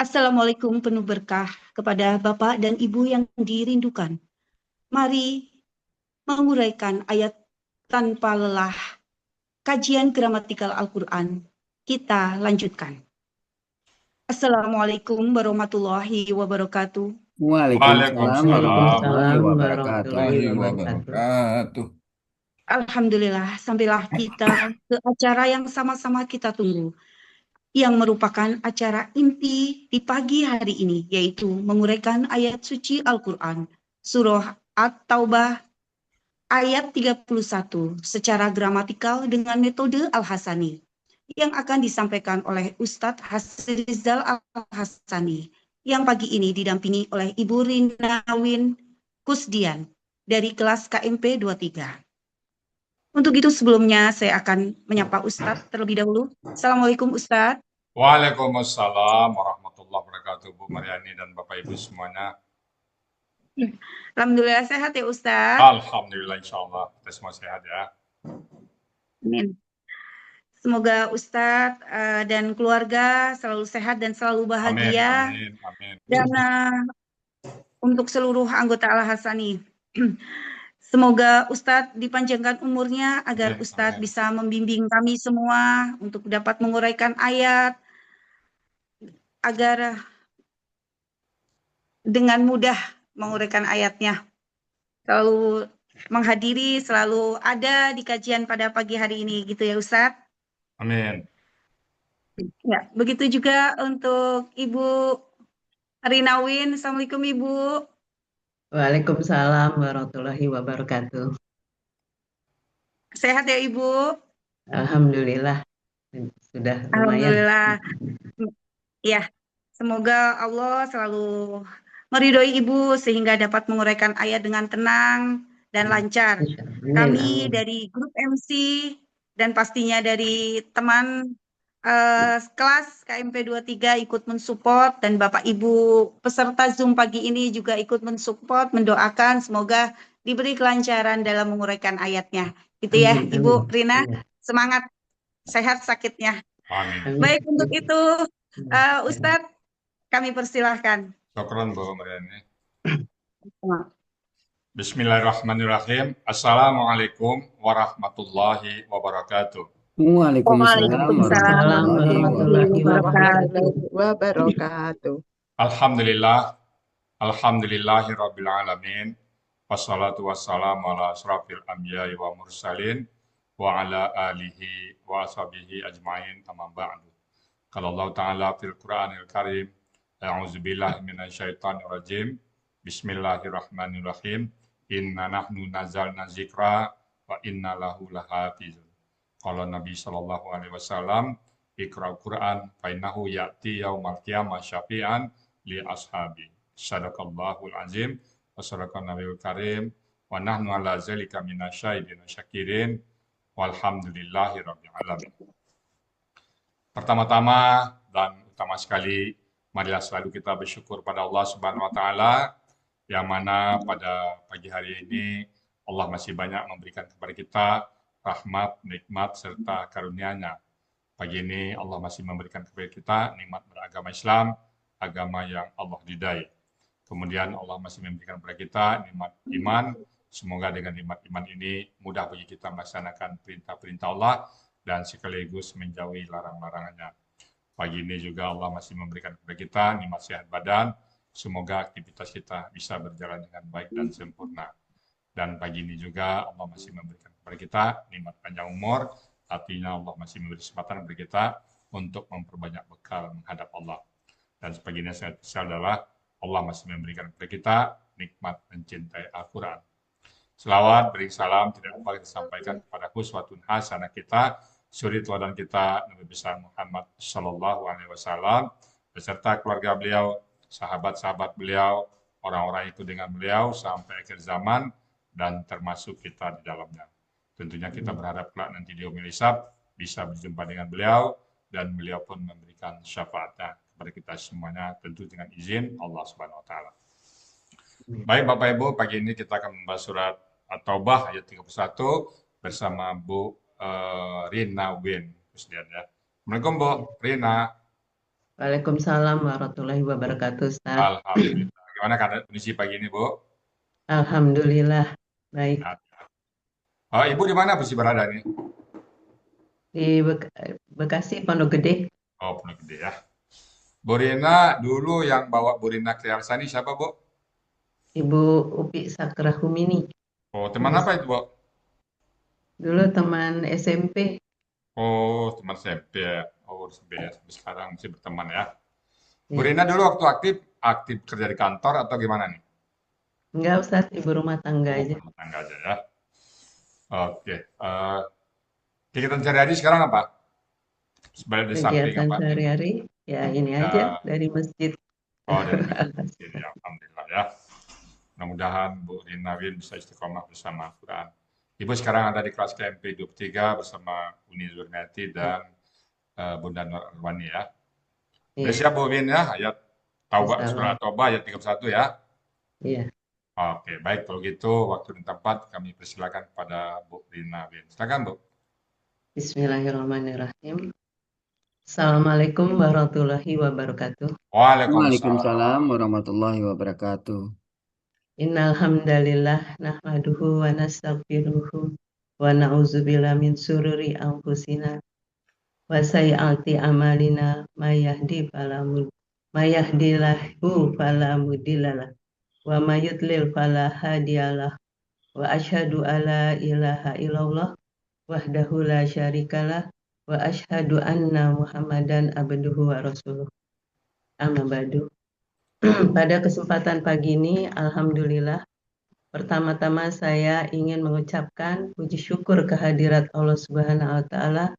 Assalamualaikum penuh berkah kepada Bapak dan Ibu yang dirindukan. Mari menguraikan ayat tanpa lelah. Kajian gramatikal Al-Quran. Kita lanjutkan. Assalamualaikum warahmatullahi wabarakatuh. Waalaikumsalam Waalaikumsalam warahmatullahi Waalaikumsalam wabarakatuh. warahmatullahi warahmatullahi wabarakatuh. wabarakatuh. Alhamdulillah, sampailah kita ke acara yang sama-sama kita tunggu, yang merupakan acara inti di pagi hari ini, yaitu menguraikan ayat suci Al-Quran, Surah At-Taubah ayat 31 secara gramatikal dengan metode Al-Hasani yang akan disampaikan oleh Ustadz Hasrizal Al-Hasani yang pagi ini didampingi oleh Ibu Rina Win Kusdian dari kelas KMP 23. Untuk itu sebelumnya saya akan menyapa Ustadz terlebih dahulu. Assalamualaikum Ustadz. Waalaikumsalam warahmatullahi wabarakatuh, Bu Mariani dan Bapak Ibu semuanya. Alhamdulillah sehat ya Ustadz. Alhamdulillah, insya Allah kita semua sehat ya. Amin. Semoga Ustadz dan keluarga selalu sehat dan selalu Amin, bahagia. amin, amin. Dan untuk seluruh anggota Al-Hasani, semoga Ustadz dipanjangkan umurnya agar Amin, Ustadz amin. bisa membimbing kami semua untuk dapat menguraikan ayat agar dengan mudah menguraikan ayatnya. Selalu menghadiri, selalu ada di kajian pada pagi hari ini gitu ya Ustadz. Amin. Ya, begitu juga untuk Ibu Rinawin. Assalamualaikum Ibu. Waalaikumsalam warahmatullahi wabarakatuh. Sehat ya Ibu? Alhamdulillah sudah lumayan. Alhamdulillah. Ya, semoga Allah selalu meridhoi Ibu sehingga dapat menguraikan ayat dengan tenang dan lancar. Amin, Kami amin. dari grup MC dan pastinya dari teman kelas KMP 23 ikut mensupport dan Bapak Ibu peserta Zoom pagi ini juga ikut mensupport, mendoakan semoga diberi kelancaran dalam menguraikan ayatnya. Gitu ya, Amin, Ibu amin. Rina. Iya. Semangat, sehat sakitnya. Amin. Amin. Baik, untuk itu Ustadz kami persilahkan. Syukran, Bu Mariani. Bismillahirrahmanirrahim. Assalamualaikum warahmatullahi wabarakatuh. Waalaikumsalam Waalaikumsalam Waalaikumsalam warahmatullahi warahmatullahi wabarakatuh. wabarakatuh. wabarakatuh. Alhamdulillah, alhamdulillahi rabbil alamin. Wassalatu wassalamu ala asrafil anbiya'i wa mursalin wa ala alihi wa ashabihi ajma'in amma ba'du. Qala Allah Ta'ala fil Qur'anil Karim, a'udzubillahi minasyaitonir rajim. Bismillahirrahmanirrahim. Inna nahnu nazzalna dzikra wa inna lahu lahafizun. Qala Nabi sallallahu alaihi wasallam, Iqra'ul Qur'an fa innahu ya'ti yaumal qiyamah syafi'an li ashabi. Sadaqallahul azim wa sadaqan nabiyul karim wa nahnu ala zalika minasyahidin syakirin walhamdulillahi rabbil alamin. Pertama-tama dan utama sekali, marilah selalu kita bersyukur pada Allah Subhanahu wa taala yang mana pada pagi hari ini Allah masih banyak memberikan kepada kita rahmat, nikmat serta karunia-Nya. Pagi ini Allah masih memberikan kepada kita nikmat beragama Islam, agama yang Allah ridai. Kemudian Allah masih memberikan kepada kita nikmat iman. Semoga dengan nikmat iman ini mudah bagi kita melaksanakan perintah-perintah Allah dan sekaligus menjauhi larang-larangannya. Pagi ini juga Allah masih memberikan kepada kita nikmat sehat badan. Semoga aktivitas kita bisa berjalan dengan baik dan sempurna. Dan pagi ini juga Allah masih memberikan kepada kita nikmat panjang umur. Artinya Allah masih memberi kesempatan kepada kita untuk memperbanyak bekal menghadap Allah. Dan sebagainya saya adalah Allah masih memberikan kepada kita nikmat mencintai Al-Quran. Selawat, beri salam, tidak lupa kita sampaikan kepada uswatun hasanah kita, suri teladan kita, Nabi besar Muhammad Sallallahu Alaihi Wasallam, beserta keluarga beliau, sahabat-sahabat beliau, orang-orang itu dengan beliau sampai akhir zaman, dan termasuk kita di dalamnya. Tentunya kita berharap kelak nanti di yaumil hisab bisa berjumpa dengan beliau, dan beliau pun memberikan syafaatnya kepada kita semuanya, tentu dengan izin Allah Subhanahu Wa Taala. Baik Bapak Ibu, pagi ini kita akan membahas surat At-Taubah ayat 31 bersama Bu Rina Win. Ya. Assalamualaikum Bu Rina. Waalaikumsalam warahmatullahi wabarakatuh, Ustaz. Alhamdulillah. Gimana keadaan kondisi pagi ini, Bu? Alhamdulillah, baik. Sehat. Ibu di mana posisi berada nih? Di Bekasi, Pondok Gede. Oh, Pondok Gede ya. Bu Rina, dulu yang bawa Bu Rina ke Yarsani siapa, Bu? Ibu Upi Sakrahumini. Oh, teman apa itu, Bu? Dulu teman SMP. Oh, teman SMP ya. Oh, SMP ya. Sampai sekarang masih berteman ya. Bu Ya. Rina dulu waktu aktif kerja di kantor atau gimana nih? Enggak, Ustaz, ibu rumah tangga Oh, aja. rumah tangga aja ya. Oke. Kegiatan sehari-hari sekarang apa? Sebagai di samping Kegiatan apa? sehari-hari, ya ini aja Ya, dari masjid. dari masjid ya, Alhamdulillah ya. Mudah-mudahan Bu Rina Win bisa istiqomah bersama Al-Quran. Ibu sekarang ada di kelas KMP 23 bersama Uni Zurniati dan Bunda Nur Arwani ya. Udah Iya, siap Bu Win ya, ayat Taubah, surah Insyaallah. Taubah ayat 31 ya. Iya. Oke, baik kalau gitu waktu dan tempat kami persilakan kepada Bu Rina Win. Silakan Bu. Bismillahirrahmanirrahim. Assalamualaikum warahmatullahi wabarakatuh. Waalaikumsalam. Waalaikumsalam warahmatullahi wabarakatuh. Innal hamdalillah nahmaduhu wa nastaghfiruhu wa na'udzubillahi min syururi anfusina wa sayyiati amalina may yahdihillahu fala mudhillalah wa may yudlil fala hadiyalah wa asyhadu alla ilaha illallah wahdahu la syarikalah wa asyhadu anna Muhammadan abduhu wa rasuluh. Amma ba'du. Pada kesempatan pagi ini, alhamdulillah, pertama-tama saya ingin mengucapkan puji syukur kehadirat Allah Subhanahu wa Ta'ala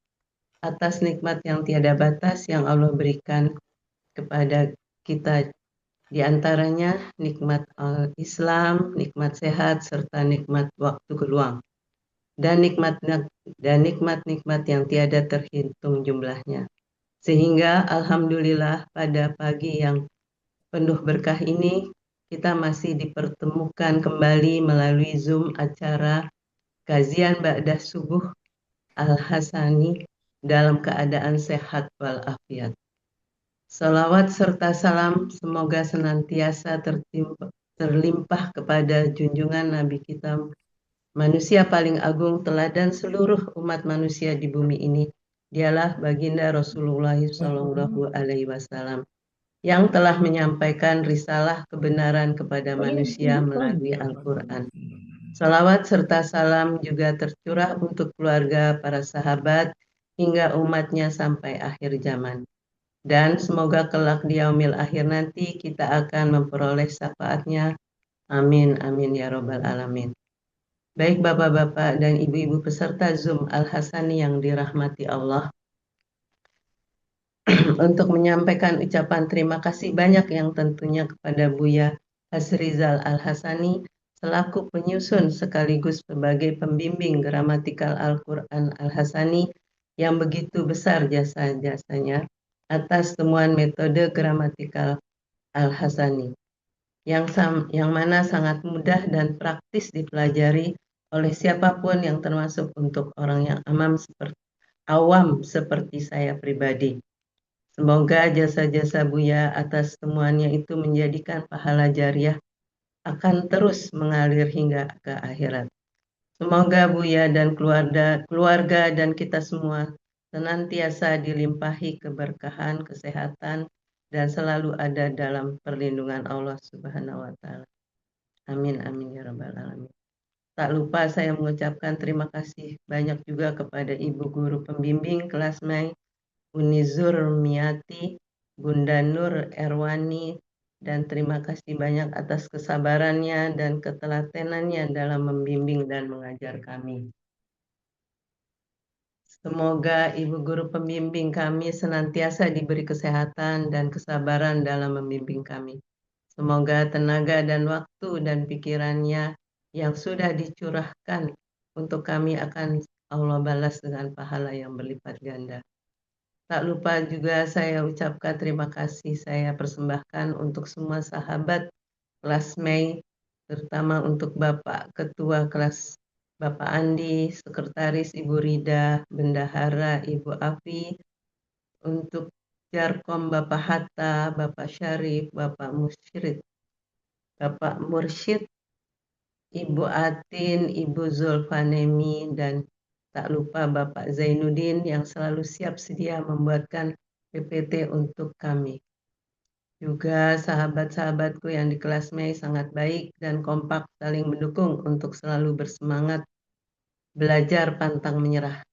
atas nikmat yang tiada batas yang Allah berikan kepada kita, di antaranya nikmat Islam, nikmat sehat, serta nikmat waktu luang, dan nikmat-nikmat yang tiada terhitung jumlahnya. Sehingga alhamdulillah pada pagi yang penuh berkah ini kita masih dipertemukan kembali melalui Zoom acara kajian Ba'dah Subuh Al-Hasani dalam keadaan sehat walafiat. Salawat serta salam semoga senantiasa terlimpah kepada junjungan Nabi kita, manusia paling agung, teladan seluruh umat manusia di bumi ini. Dialah baginda Rasulullah SAW yang telah menyampaikan risalah kebenaran kepada manusia melalui Al-Quran. Salawat serta salam juga tercurah untuk keluarga, para sahabat, hingga umatnya sampai akhir zaman. Dan semoga kelak di yaumil akhir nanti kita akan memperoleh syafaatnya. Amin, amin ya robbal alamin. Baik bapak-bapak dan ibu-ibu peserta Zoom Al-Hasani yang dirahmati Allah, untuk menyampaikan ucapan terima kasih banyak yang tentunya kepada Buya Hasrizal Al-Hasani selaku penyusun sekaligus sebagai pembimbing gramatikal Al-Quran Al-Hasani yang begitu besar jasa-jasanya atas temuan metode gramatikal Al-Hasani yang mana sangat mudah dan praktis dipelajari oleh siapapun yang termasuk untuk orang yang awam seperti saya pribadi. Semoga jasa-jasa Buya atas temuannya itu menjadikan pahala jariah akan terus mengalir hingga ke akhirat. Semoga Buya dan keluarga dan kita semua senantiasa dilimpahi keberkahan, kesehatan, dan selalu ada dalam perlindungan Allah Subhanahu wa Ta'ala. Amin, amin ya rabbal alamin. Tak lupa saya mengucapkan terima kasih banyak juga kepada Ibu Guru Pembimbing kelas Mei Uni Zurniati, Bunda Nur Erwani, dan terima kasih banyak atas kesabarannya dan ketelatenannya dalam membimbing dan mengajar kami. Semoga Ibu Guru Pembimbing kami senantiasa diberi kesehatan dan kesabaran dalam membimbing kami. Semoga tenaga dan waktu dan pikirannya yang sudah dicurahkan untuk kami akan Allah balas dengan pahala yang berlipat ganda. Tak lupa juga saya ucapkan terima kasih saya persembahkan untuk semua sahabat kelas Mei, terutama untuk Bapak Ketua kelas Bapak Andi, Sekretaris Ibu Rida, Bendahara Ibu Afi, untuk Jarkom, Bapak Hatta, Bapak Syarif, Bapak Mursyid, Ibu Atin, Ibu Zulfanemi, dan tak lupa Bapak Zainuddin yang selalu siap sedia membuatkan PPT untuk kami. Juga sahabat-sahabatku yang di kelas Mei sangat baik dan kompak saling mendukung untuk selalu bersemangat belajar pantang menyerah.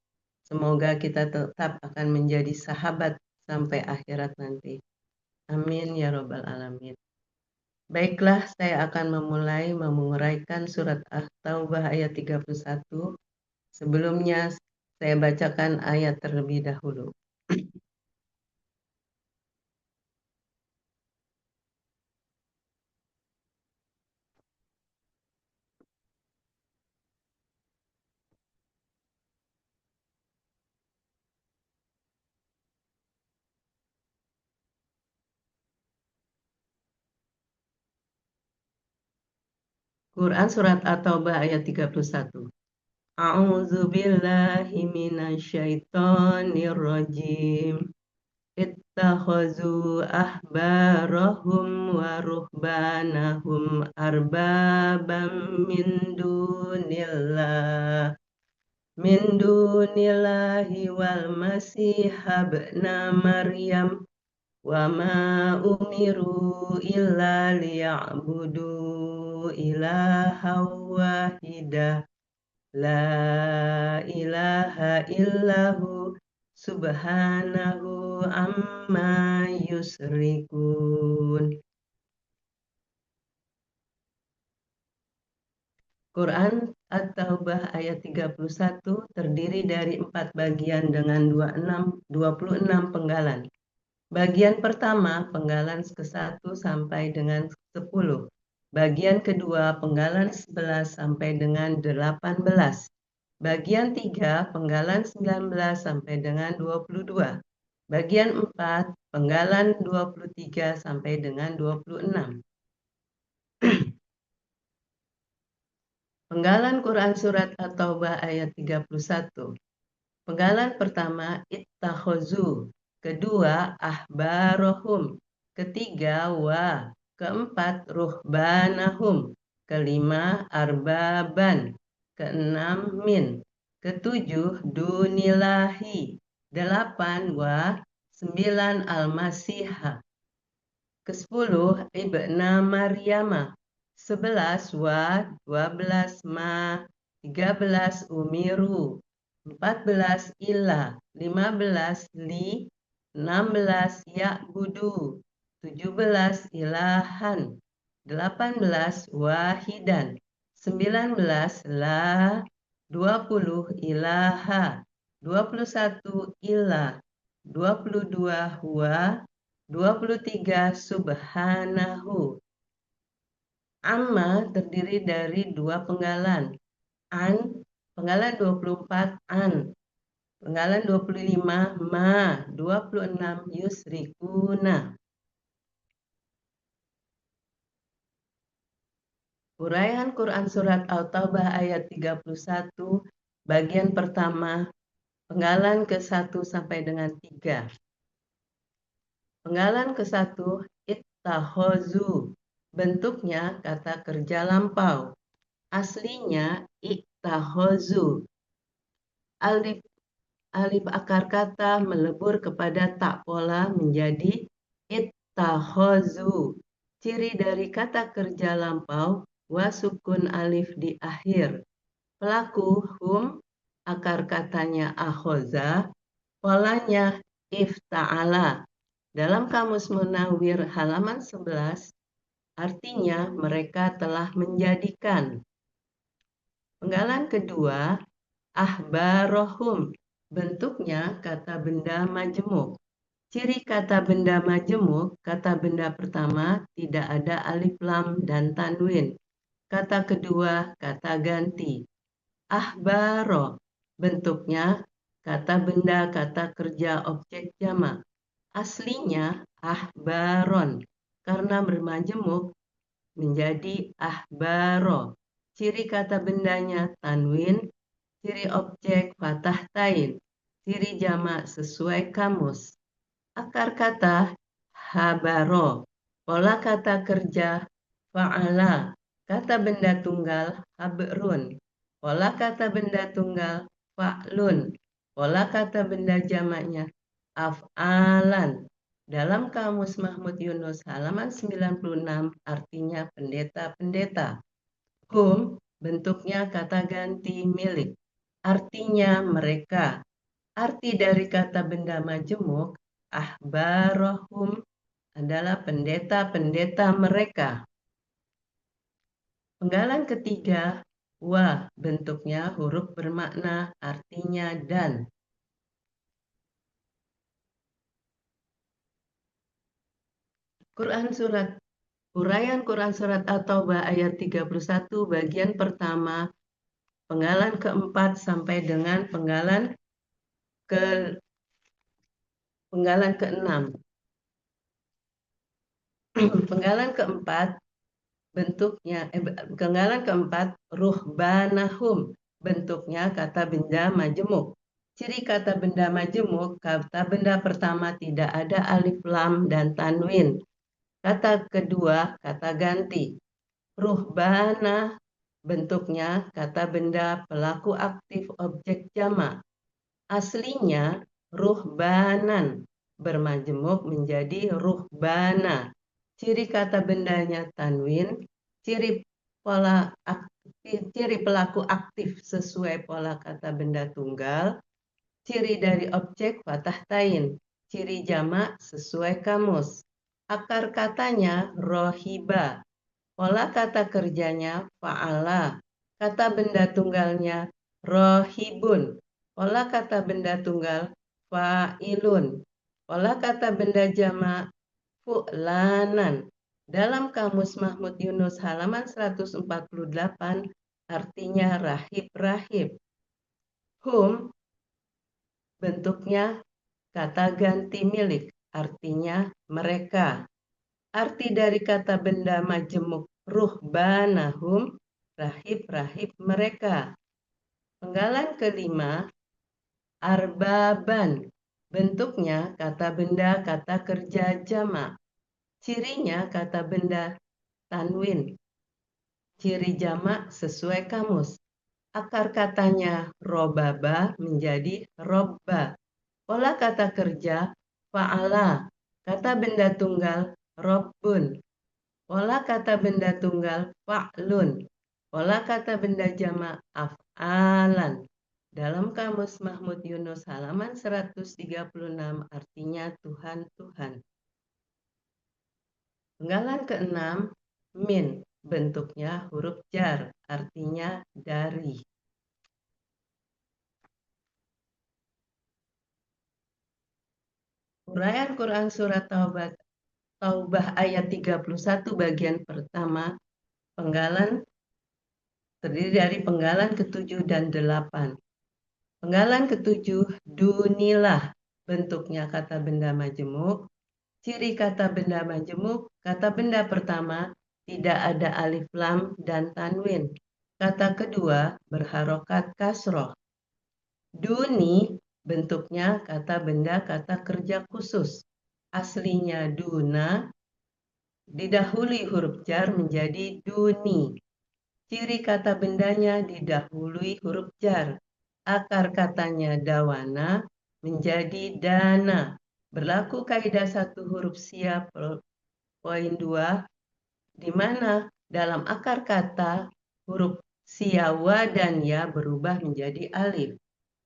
Semoga kita tetap akan menjadi sahabat sampai akhirat nanti. Amin ya robbal alamin. Baiklah, saya akan memulai menguraikan surat At-Taubah ayat 31. Sebelumnya saya bacakan ayat terlebih dahulu. Quran Surat At-Taubah ayat 31. A'udzu billahi minasyaitonir rajim. Ittakhazu ahbarahum wa ruhbanahum arbabam min dunillahi wal masih ibna Maryam wa ma umiru illa liya'budu ilaha wahidah la ilaha illahu subhanahu amma yusrikun. Quran At-Taubah ayat 31 terdiri dari 4 bagian dengan 26 penggalan. Bagian pertama, penggalan ke-1 sampai dengan 10. Bagian kedua, penggalan 11 sampai dengan 18. Bagian 3, penggalan 19 sampai dengan 22. Bagian 4, penggalan 23 sampai dengan 26. Penggalan Quran Surat At-Taubah ayat 31. Penggalan pertama, ittakhozu. Kedua, ahbarohum. Ketiga, wa. Keempat, ruhbanahum. Kelima, arbaban. Keenam, min. Ketujuh, dunilahi. 8, wa. 9, al-masihah. Ke-10, ibna Maryama. 11, wa. 12, ma. 13, umiru. 14, ila. 15, li. 16, ya'budu. 17, ilahan. 18, wahidan. 19, la. 20, ilaha. 21, ila. 22, huwa. 23, subhanahu. Amma terdiri dari 2 penggalan. An, penggalan 24, an. Penggalan 25, ma. 26, yusrikuna. Uraian Quran Surat At-Taubah ayat 31, bagian pertama, penggalan ke-1 sampai dengan 3. Penggalan ke-1, ittakhozu. Bentuknya kata kerja lampau. Aslinya iktakhozu. Alif akar kata melebur kepada tak pola menjadi ittakhozu. Ciri dari kata kerja lampau, wasukun alif di akhir. Pelaku hum, akar katanya akhoza, polanya ifta'ala. Dalam Kamus Munawwir halaman 11, artinya mereka telah menjadikan. Penggalan kedua, ahbarohum. Bentuknya kata benda majemuk. Ciri kata benda majemuk, kata benda pertama tidak ada alif lam dan tanwin. Kata kedua, kata ganti. Ahbaro. Bentuknya kata benda kata kerja objek jamak. Aslinya ahbaron. Karena bermajemuk menjadi ahbaro. Ciri kata bendanya tanwin, ciri objek fathah tain, ciri jamak sesuai kamus. Akar kata habaro. Pola kata kerja fa'ala. Kata benda tunggal habrun. Pola kata benda tunggal fa'lun. Pola kata benda jamaknya af'alan. Dalam Kamus Mahmud Yunus halaman 96 artinya pendeta-pendeta. Hum bentuknya kata ganti milik. Artinya mereka. Arti dari kata benda majemuk ahbarohum adalah pendeta-pendeta mereka. Penggalan ketiga, wa bentuknya huruf bermakna artinya dan. Uraian Quran Surat At-Taubah ayat 31 bagian pertama, penggalan keempat sampai dengan penggalan keenam. Penggalan keempat penggalan keempat ruhbanahum bentuknya kata benda majemuk. Ciri kata benda majemuk, kata benda pertama tidak ada alif lam dan tanwin. Kata kedua kata ganti. Ruhbana bentuknya kata benda pelaku aktif objek jamak. Aslinya ruhbanan bermajemuk menjadi ruhbana. Ciri kata bendanya tanwin, ciri pelaku aktif sesuai pola kata benda tunggal, ciri dari objek fathah tain, ciri jamak sesuai kamus. Akar katanya rohiba, pola kata kerjanya fa'ala, kata benda tunggalnya rohibun, pola kata benda tunggal fa'ilun, pola kata benda jamak fu'lanan. Dalam Kamus Mahmud Yunus halaman 148 artinya rahib-rahib. Hum bentuknya kata ganti milik, artinya mereka. Arti dari kata benda majemuk ruhbanahum, rahib-rahib mereka. Penggalan kelima, arbaban. Bentuknya kata benda kata kerja jamak. Cirinya kata benda tanwin. Ciri jamak sesuai kamus. Akar katanya robaba menjadi robba. Pola kata kerja fa'ala. Kata benda tunggal robbun. Pola kata benda tunggal fa'lun. Pola kata benda jamak af'alan. Dalam Kamus Mahmud Yunus halaman 136 artinya Tuhan-Tuhan. Penggalan keenam, min, bentuknya huruf jar, artinya dari. Uraian Quran Surat Taubah ayat 31 bagian pertama, penggalan terdiri dari penggalan ke-7 dan 8. Penggalan ke-7, dunilah, bentuknya kata benda majemuk. Ciri kata benda majemuk, kata benda pertama tidak ada alif lam dan tanwin. Kata kedua berharokat kasroh. Duni bentuknya kata benda kata kerja khusus. Aslinya duna, didahului huruf jar menjadi duni. Ciri kata bendanya didahului huruf jar. Akar katanya dawana menjadi dana. Berlaku kaidah satu huruf siap poin 2, di mana dalam akar kata huruf siawa dan ya berubah menjadi alif.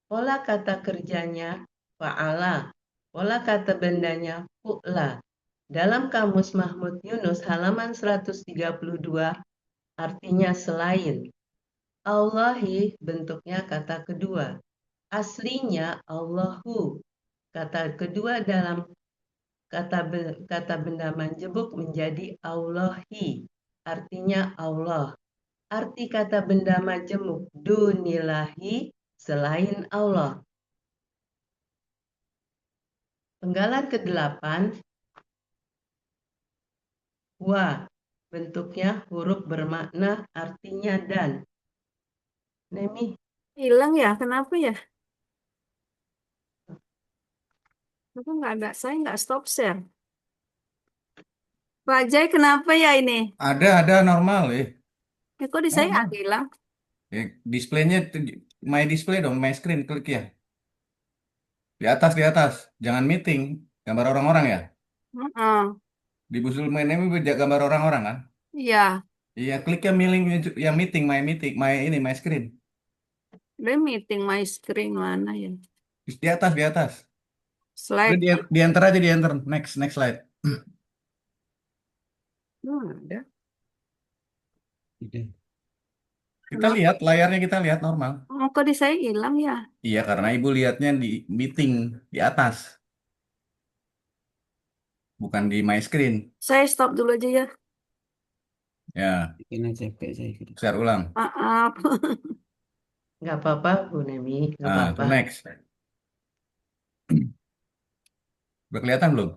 Pola kata kerjanya fa'ala. Pola kata bendanya fu'la. Dalam Kamus Mahmud Yunus halaman 132 artinya selain. Allahi bentuknya kata kedua. Aslinya Allahu. Kata kedua dalam kata benda majemuk menjadi Allahi. Artinya Allah. Arti kata benda majemuk dunilahi, selain Allah. Penggalan ke-8, wa, bentuknya huruf bermakna artinya dan. Nemi, Hilang ya? Kenapa ya? Aku nggak ada, saya nggak stop share. Pak Jai, kenapa ya ini? Ada normal Kok di saya normal. hilang? Displaynya my display dong, my screen klik ya. Di atas, jangan meeting, gambar orang-orang ya. Heeh. Di Busul ini gambar orang-orang kan? Iya, Iya, klik yang meeting, my screen. dia meeting my screen mana ya? Di atas. Udah Slide. di enter aja, di enter. Next slide. Ada. Kita Kenapa? lihat layarnya, kita lihat normal. Oh, kok di saya hilang ya? Iya, karena ibu lihatnya di meeting di atas, bukan di my screen. Saya stop dulu aja ya. Ya, Bikin aja kayak saya gitu. share ulang. Maaf. Nggak apa-apa, Bu Nemi, nggak Nah, apa-apa. to next. Udah kelihatan belum?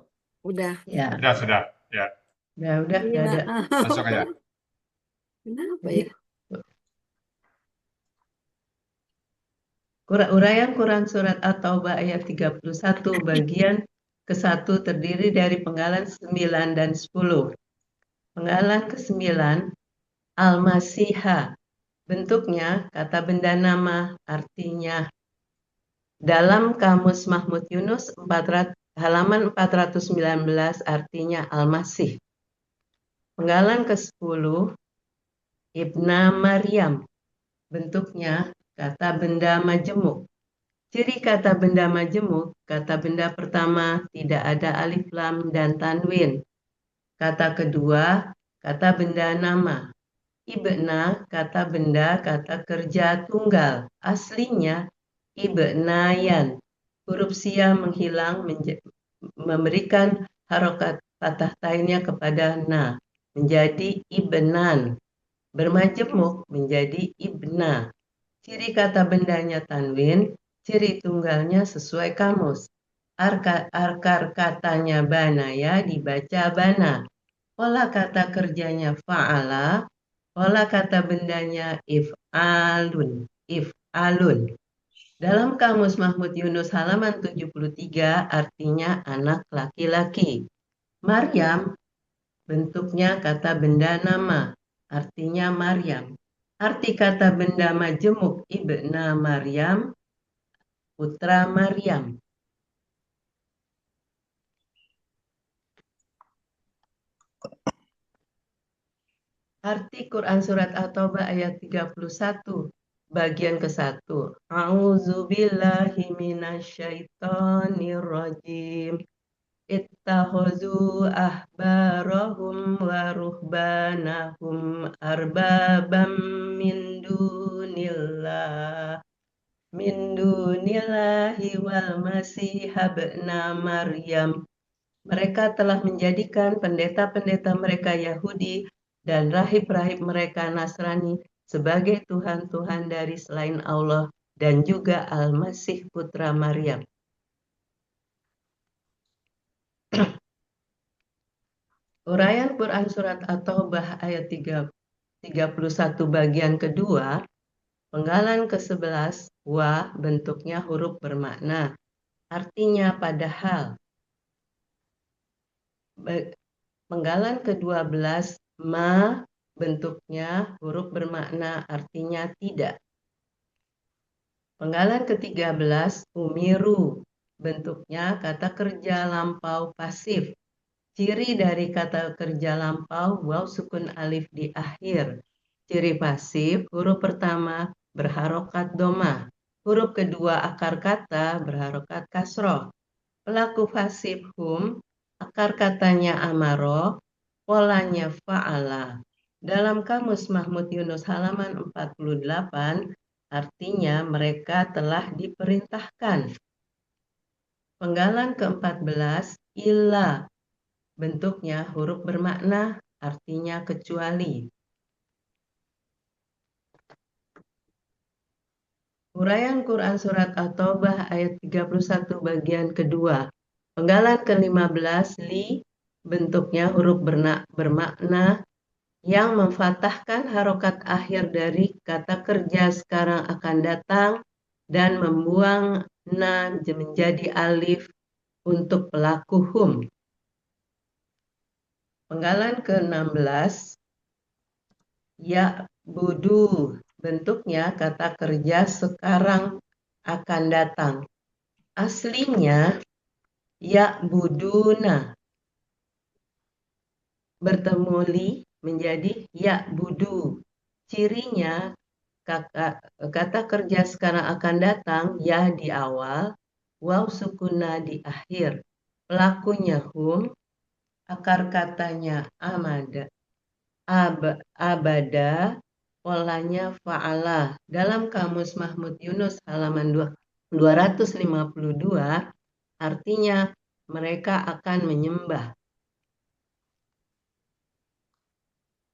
Udah. Ya, Sudah. Ya, udah Iya. ada. masuk aja. Kenapa Jadi, ya? uraian Quran Surat At-Taubah ayat 31 bagian ke-1 terdiri dari penggalan 9 dan 10. Penggalan ke-9, Al-Masihah. Bentuknya, kata benda nama, artinya. Dalam Kamus Mahmud Yunus, halaman 419 artinya Al-Masih. Penggalan ke-10, Ibna Maryam. Bentuknya, kata benda majemuk. Ciri kata benda majemuk, kata benda pertama tidak ada alif lam dan tanwin. Kata kedua, kata benda nama. Ibna, kata benda, kata kerja tunggal. Aslinya, ibnayan. Huruf sia menghilang, memberikan harokat fathah tainnya kepada na. Menjadi ibnan. Bermajemuk menjadi ibna. Ciri kata bendanya tanwin, ciri tunggalnya sesuai kamus. Akar katanya bana ya dibaca bana. Pola kata kerjanya fa'ala, pola kata bendanya if'alun. Dalam Kamus Mahmud Yunus halaman 73 artinya anak laki-laki. Maryam bentuknya kata benda nama, artinya Maryam. Arti kata benda majemuk ibna Maryam, putra Maryam. Arti Quran Surat At-Taubah ayat 31, bagian ke-1. A'udzubillahi minasyaitonirrajim. Ittakhazu ahbarahum wa ruhbanahum arbabam min dunillahi wal masih ibna Maryam. Mereka telah menjadikan pendeta-pendeta mereka Yahudi dan rahib-rahib mereka Nasrani sebagai Tuhan-Tuhan dari selain Allah dan juga Al-Masih putra Maryam. Uraian Quran Surat At-Taubah ayat 31 bagian kedua, penggalan ke-11, wa bentuknya huruf bermakna, artinya padahal. Penggalan ke-12, ma bentuknya huruf bermakna, artinya tidak. Penggalan ke-13, umiru, bentuknya kata kerja lampau pasif. Ciri dari kata kerja lampau, waw sukun alif di akhir. Ciri pasif, huruf pertama berharokat domah. Huruf kedua akar kata berharokat kasroh. Pelaku pasif hum, akar katanya amaro, polanya fa'ala. Dalam Kamus Mahmud Yunus halaman 48, artinya mereka telah diperintahkan. Penggalan ke-14, illa. Bentuknya huruf bermakna, artinya kecuali. Uraian Quran Surat At-Taubah ayat 31 bagian kedua. Penggalan ke-15, li. Bentuknya huruf bermakna yang memfathahkan harokat akhir dari kata kerja sekarang akan datang dan membuang na menjadi alif. untuk pelaku hum. Penggalan ke-16, ya'budu. Bentuknya kata kerja sekarang akan datang. Aslinya ya'buduna. Bertemu li menjadi ya'budu. Cirinya kata kerja sekarang akan datang, ya di awal, waw sukuna di akhir. Pelakunya hum, akar katanya abada, polanya fa'ala. Dalam Kamus Mahmud Yunus halaman 252, artinya mereka akan menyembah.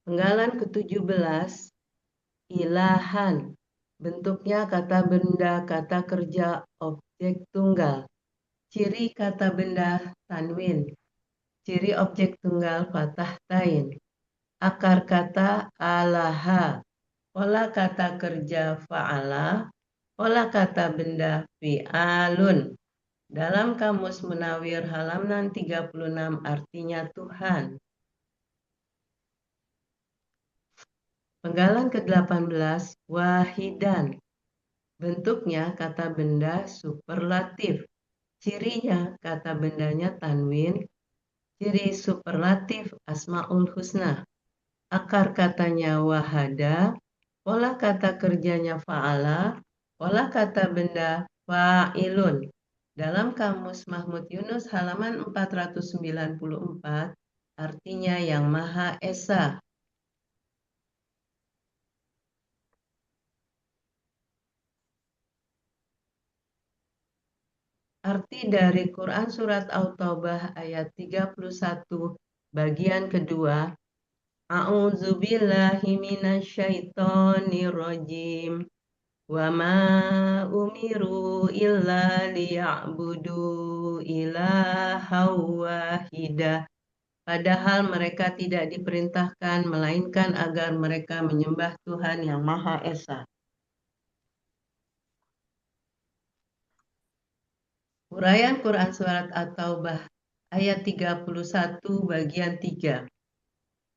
Penggalan ke-17, ilahan. Bentuknya kata benda, kata kerja, objek tunggal. Ciri kata benda tanwin. Ciri objek tunggal fathah tain. Akar kata alaha. Pola kata kerja fa'ala. Pola kata benda fi'alun. Dalam Kamus Munawir halaman 36 artinya Tuhan. Penggalan ke-18, wahidan. Bentuknya kata benda superlatif. Cirinya kata bendanya tanwin. Ciri superlatif asmaul husna. Akar katanya wahada. Pola kata kerjanya fa'ala. Pola kata benda fa'ilun. Dalam Kamus Mahmud Yunus halaman 494 artinya yang Maha Esa. Arti dari Quran Surat At-Taubah ayat 31 bagian kedua. A'udzubillahi minasyaitonirrajim. Wa ma umiru illa liya'budu ilaha wahida. Padahal mereka tidak diperintahkan melainkan agar mereka menyembah Tuhan yang Maha Esa. Uraian Quran Surat At-Taubah ayat 31 bagian 3.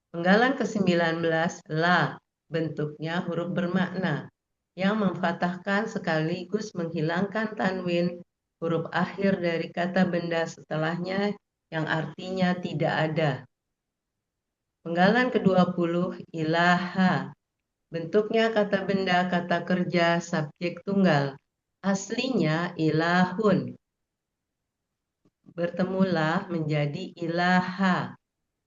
Penggalan ke-19, la. Bentuknya huruf bermakna yang memfathahkan sekaligus menghilangkan tanwin huruf akhir dari kata benda setelahnya yang artinya tidak ada. Penggalan ke-20, ilaha. Bentuknya kata benda, kata kerja, subjek tunggal. Aslinya ilahun. Bertemulah menjadi ilaha.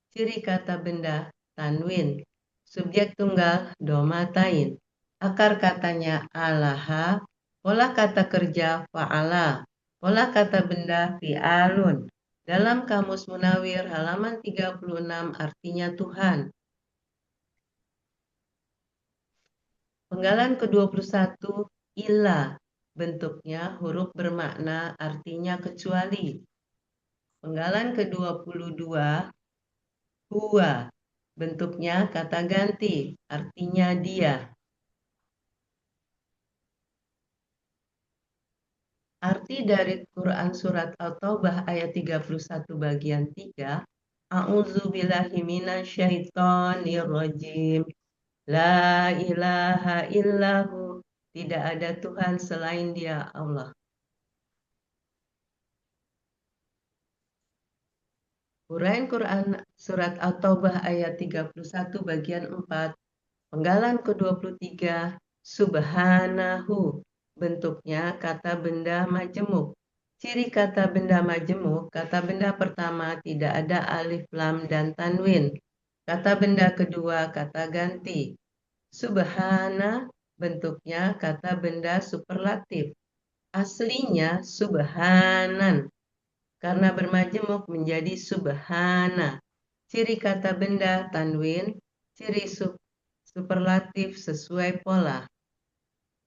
Ciri kata benda tanwin. Subjek tunggal domatain. Akar katanya alaha. Pola kata kerja fa'ala. Pola kata benda fi'alun. Dalam Kamus Munawir halaman 36 artinya Tuhan. Penggalan ke-21 illa. Bentuknya huruf bermakna artinya kecuali. Penggalan ke-22 huwa. Bentuknya kata ganti, artinya dia. Arti dari Quran Surat At-Taubah ayat 31 bagian 3. A'udzubillahi minasyaitonirrajim. La ilaha illahu. Tidak ada Tuhan selain Dia, Allah. Uraian Quran Surat At-Taubah ayat 31 bagian 4. Penggalan ke-23. Subhanahu. Bentuknya kata benda majemuk. Ciri kata benda majemuk, kata benda pertama tidak ada alif, lam, dan tanwin. Kata benda kedua kata ganti. Subhana. Bentuknya kata benda superlatif. Aslinya subhanan. Karena bermajemuk menjadi subhana. Ciri kata benda tanwin, ciri superlatif sesuai pola.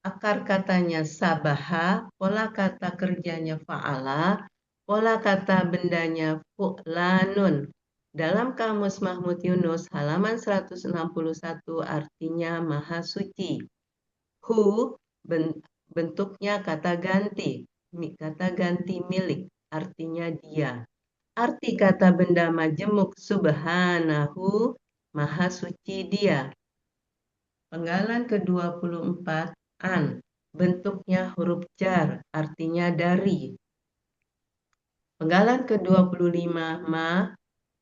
Akar katanya sabaha, pola kata kerjanya fa'ala, pola kata bendanya fu'lanun. Dalam Kamus Mahmud Yunus halaman 161 artinya maha suci. Hu bentuknya kata ganti milik. artinya dia. Arti kata benda majemuk subhanahu, maha suci dia. Penggalan ke-24 an, bentuknya huruf jar, artinya dari. Penggalan ke-25 ma,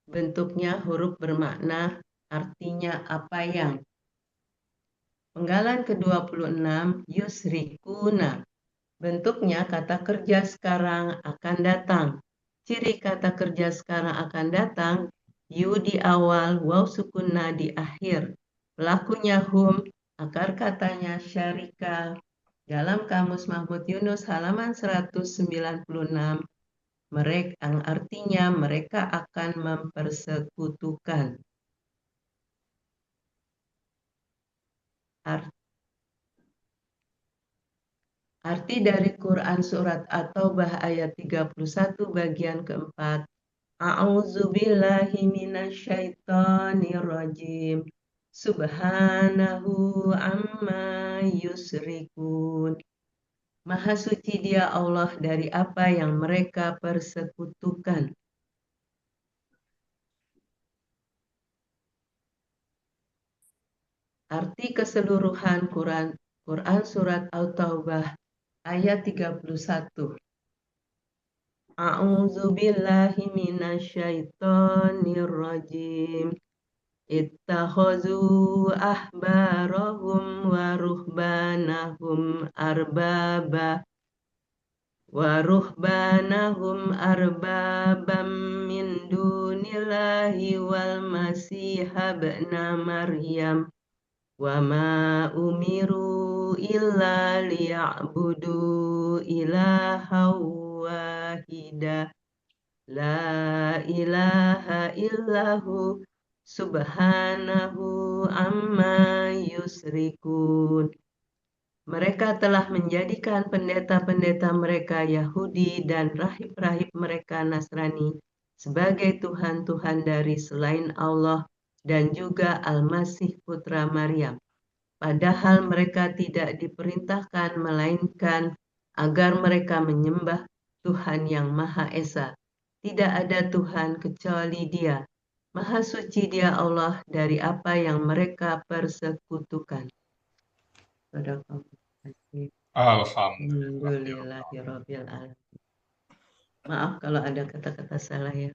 bentuknya huruf bermakna, artinya apa yang. Penggalan ke-26 yusrikuna, bentuknya kata kerja sekarang akan datang. Ciri kata kerja sekarang akan datang, yu di awal, waw sukunna di akhir. Pelakunya hum, akar katanya syarika. Dalam Kamus Mahmud Yunus halaman 196, mereka yang artinya mereka akan mempersekutukan. Arti dari Quran Surat At-Taubah ayat 31 bagian keempat. A'udzubillahi minasyaitonirrajim. Subhanahu amma yusrikun. Maha suci dia Allah dari apa yang mereka persekutukan. Arti keseluruhan Quran Surat At-Taubah ayat 31. A'udzubillahi minasyaitonirrajim. Ittakhazu ahbarahum wa ruhbanahum arbabam min dunillahi wal masiha ibna Maryam wa ma umiru illa liya'budu ilaha wahida la ilaha illahu subhanahu amma yusrikun. Mereka telah menjadikan pendeta-pendeta mereka Yahudi dan rahib-rahib mereka Nasrani sebagai Tuhan-Tuhan dari selain Allah dan juga Al-Masih putra Maryam. Padahal mereka tidak diperintahkan melainkan agar mereka menyembah Tuhan yang Maha Esa. Tidak ada Tuhan kecuali Dia. Maha suci dia Allah dari apa yang mereka persekutukan. Alhamdulillahirabbil alamin. Maaf kalau ada kata-kata salah ya.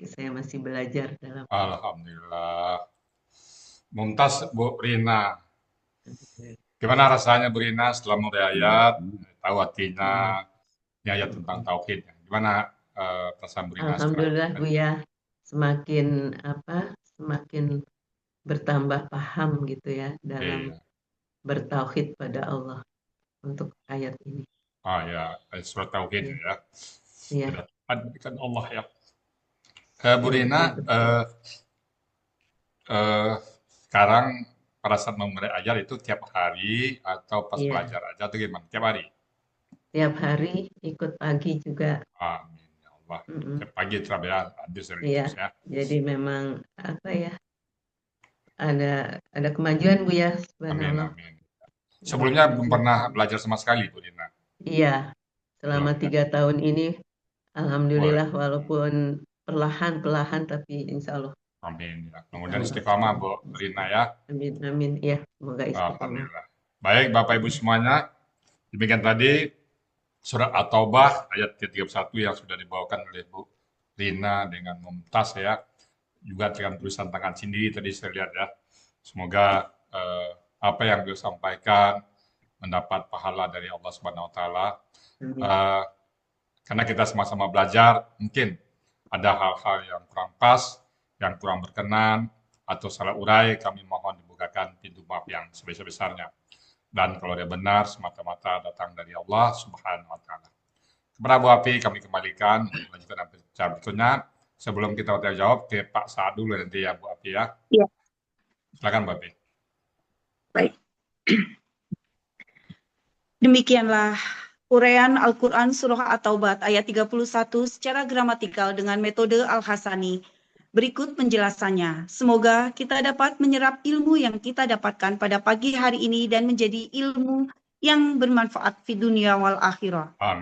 Saya masih belajar dalam. Alhamdulillah. Mumtaz Bu Rina. Gimana rasanya Bu Rina setelah mulai ayat, tahu artinya, ini ayat tentang tauhid. Gimana perasaan Bu Rina? Alhamdulillah Bu ya, semakin bertambah paham gitu ya dalam bertauhid pada Allah untuk ayat ini. Ya, ayat surat tauhid ya. Iya. Adkan Allah ya. Bu Rina, sekarang pada saat memulai ajar itu tiap hari atau pas belajar aja atau gimana? Tiap hari? Tiap hari, ikut pagi juga. Amin ya Allah. Tiap pagi terabia habis ya. Jadi memang apa ya? Ada kemajuan Bu ya. Amin. Sebelumnya belum pernah belajar sama sekali Bu Rina. Iya. Selama 3 tahun ini alhamdulillah walaupun perlahan tapi insya Allah. Amin. Kemudian istiqamah Bu Rina ya. Amin. Ya, semoga istiqamah. Alhamdulillah. Baik Bapak Ibu semuanya, demikian tadi surat At-Taubah ayat ke-31 yang sudah dibawakan oleh Bu Rina dengan Mumtaz ya. Juga dengan tulisan tangan sendiri tadi saya lihat ya. Semoga apa yang beliau sampaikan mendapat pahala dari Allah Subhanahu wa taala. Karena kita sama-sama belajar, mungkin ada hal-hal yang kurang pas, yang kurang berkenan, atau salah urai, kami mohon dibukakan pintu maaf yang sebesar-besarnya. Dan kalau dia benar, semata-mata datang dari Allah Subhanahu wa taala. Kepada Bu Api kami kembalikan untuk melanjutkan bicara berikutnya. Sebelum kita tanya jawab ke Pak Saad dulu nanti ya Bu Api ya. Iya. Silakan Bu Api. Baik. Demikianlah uraian Al-Quran Surah At-Taubah ayat 31 secara gramatikal dengan metode Al-Hasani. Berikut penjelasannya. Semoga kita dapat menyerap ilmu yang kita dapatkan pada pagi hari ini dan menjadi ilmu yang bermanfaat di dunia wal akhirah. Amin.